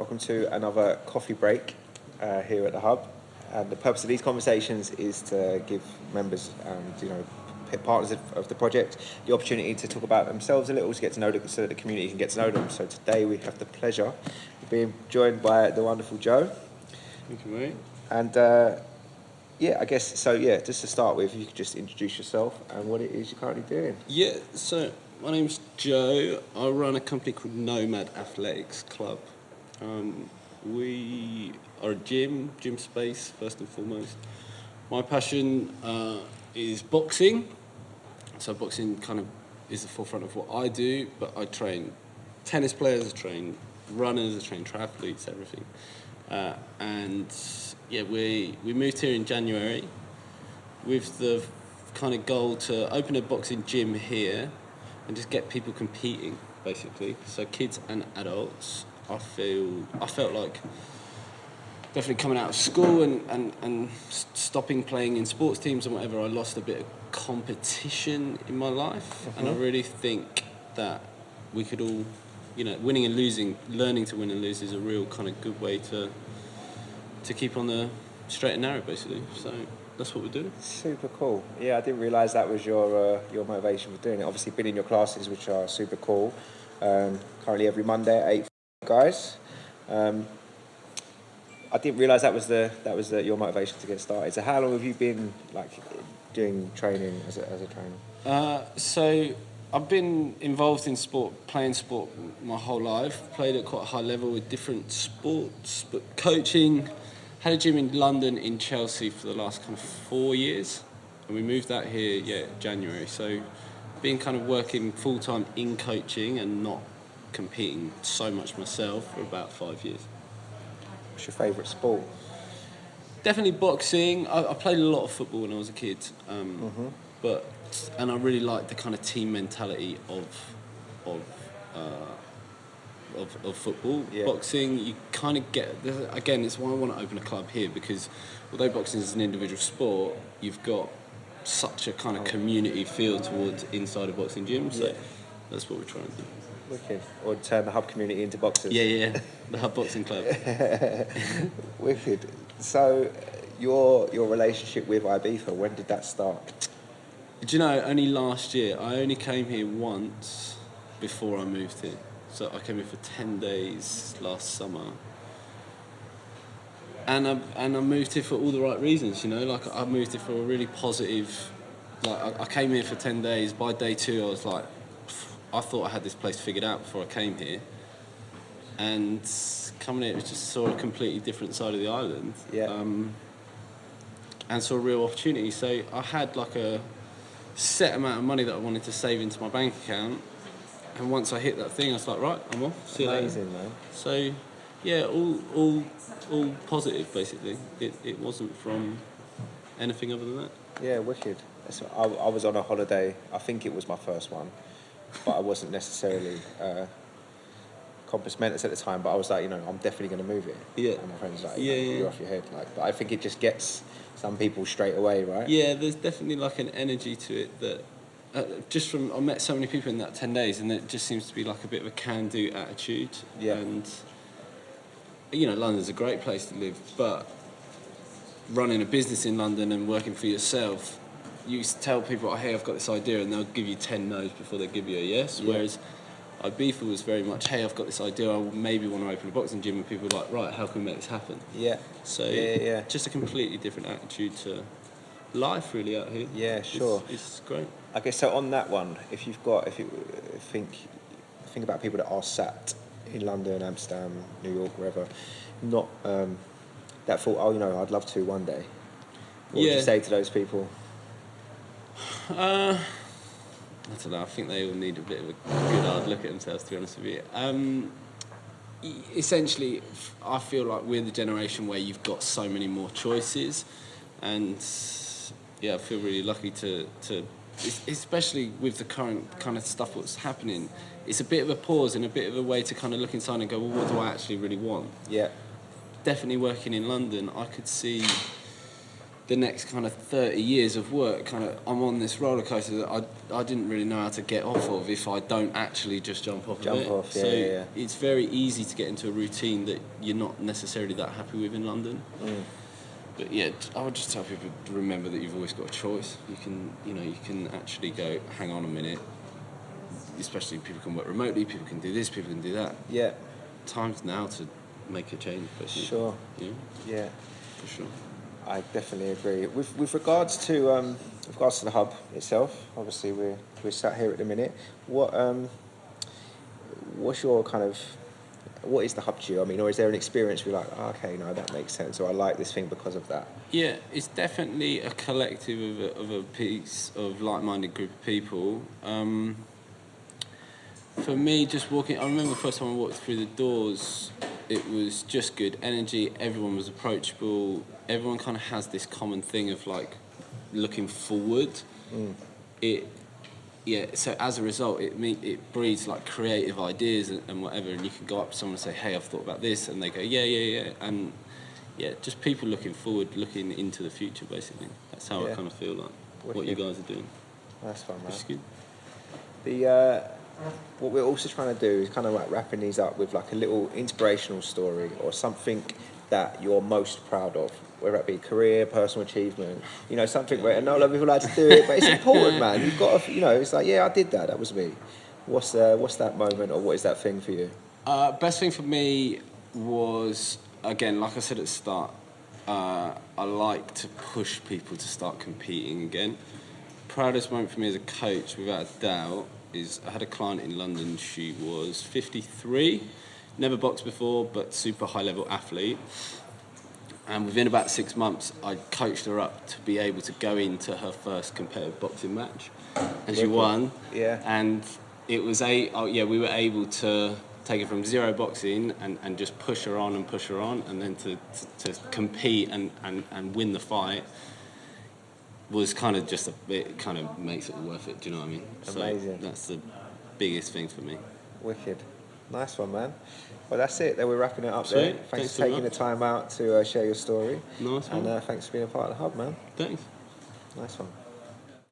Welcome to another coffee break here at the Hub. And the purpose of these conversations is to give members and partners of the project the opportunity to talk about themselves a little, to get to know them, so that the community can get to know them. So today we have the pleasure of being joined by the wonderful Joe. Thank you, mate. And just to start with, if you could just introduce yourself and what it is you're currently doing. Yeah, so my name's Joe. I run a company called Nomad Athletics Club. We are a gym space, first and foremost. My passion is boxing. So boxing kind of is the forefront of what I do, but I train tennis players, I train runners, I train triathletes, everything. We moved here in January with the kind of goal to open a boxing gym here and just get people competing, basically. So kids and adults. I felt like definitely coming out of school and stopping playing in sports teams and whatever, I lost a bit of competition in my life. And I really think that we could all, winning and losing, learning to win and lose is a real kind of good way to keep on the straight and narrow, basically. So that's what we're doing. Super cool. Yeah, I didn't realise that was your motivation for doing it. Obviously, been in your classes, which are super cool. Currently every Monday at 8 guys. I didn't realise that was your motivation to get started. So how long have you been doing training as a trainer? So I've been involved in playing sport my whole life. Played at quite a high level with different sports, but coaching. Had a gym in London, in Chelsea, for the last kind of 4 years, and we moved out here, January. So, been kind of working full time in coaching and not competing so much myself for about 5 years. What's your favourite sport? Definitely boxing. I played a lot of football when I was a kid, and I really like the kind of team mentality of football. Yeah. Boxing, you kind of get, again, it's why I want to open a club here, because although boxing is an individual sport, you've got such a kind of community feel towards inside a boxing gym, so that's what we're trying to do. Wicked. Or turn the Hub community into boxers. Yeah, the Hub Boxing Club. Wicked. So your relationship with Ibiza, when did that start? Do you know, only last year. I only came here once before I moved here. So I came here for 10 days last summer. And I moved here for all the right reasons, I moved here for a really positive, I came here for 10 days. By day 2, I was like, I thought I had this place figured out before I came here. And coming here, it was just saw a completely different side of the island. Yeah. And saw a real opportunity. So I had a set amount of money that I wanted to save into my bank account. And once I hit that thing, I was like, right, I'm off. See you later. Amazing, man. So, all positive, basically. It wasn't from anything other than that. Yeah, wicked. So I was on a holiday. I think it was my first one, but I wasn't necessarily compass mentis at the time. But I was like, I'm definitely going to move it. Yeah. And my friends like, you're off your head. But I think it just gets some people straight away, right? Yeah, there's definitely an energy to it that. I met so many people in that 10 days, and it just seems to be a bit of a can-do attitude. Yeah. And, London's a great place to live, but running a business in London and working for yourself, you tell people, hey, I've got this idea, and they'll give you 10 no's before they give you a yes. Yeah. Whereas Ibiza was very much, hey, I've got this idea, I maybe want to open a boxing gym, and people are like, right, how can we make this happen? Yeah. So, just a completely different attitude to life, really, out here. Yeah, sure. It's great. Okay, so on that one, if you think about people that are sat in London, Amsterdam, New York, wherever, not that thought, I'd love to one day. What would you say to those people? I don't know. I think they all need a bit of a good hard look at themselves, to be honest with you. Essentially, I feel like we're the generation where you've got so many more choices, and I feel really lucky to especially with the current kind of stuff that's happening, it's a bit of a pause and a bit of a way to kind of look inside and go, well, what do I actually really want? Yeah. Definitely working in London, I could see the next kind of 30 years of work, I'm on this roller coaster that I didn't really know how to get off of if I don't actually just jump off of it. Yeah, so yeah. it's very easy to get into a routine that you're not necessarily that happy with in London. But yeah, I would just tell people to remember that you've always got a choice. You can actually go, hang on a minute. Especially people can work remotely, people can do this, people can do that. Yeah. Time's now to make a change, basically. Sure. Yeah. For sure. I definitely agree. With regards to the hub itself, obviously we're sat here at the minute. What's your what is the hub to you? I mean, or is there an experience where you're like, oh, okay, no, that makes sense, or I like this thing because of that? Yeah, it's definitely a collective of a piece of like-minded group of people. For me, just walking, I remember the first time I walked through the doors, it was just good energy, everyone was approachable, everyone kind of has this common thing of like looking forward. So as a result, it breeds like creative ideas and whatever, and you can go up to someone and say, hey, I've thought about this, and they go, yeah, and just people looking forward, looking into the future, basically. That's how I kind of feel like what you guys are doing. That's fun, man. Which is good. What we're also trying to do is kind of like wrapping these up with like a little inspirational story or something that you're most proud of, whether it be career, personal achievement, something where, not a lot of people like to do it, but it's important, man. You've got to, it's like, yeah, I did that. That was me. What's that moment, or what is that thing for you? Best thing for me was, again, like I said at the start, I like to push people to start competing again. Proudest moment for me as a coach, without a doubt, is I had a client in London. She was 53, never boxed before, but super high-level athlete. And within about 6 months, I coached her up to be able to go into her first competitive boxing match, and she won. Yeah. And it was we were able to take her from zero boxing and just push her on, and then to compete and win the fight was kind of just it kind of makes it worth it. Do you know what I mean? Amazing. So that's the biggest thing for me. Wicked. Nice one, man. Well, that's it. Then we're wrapping it up there. Sweet. Thanks for taking the time out to share your story. Nice one. And thanks for being a part of the hub, man. Thanks. Nice one.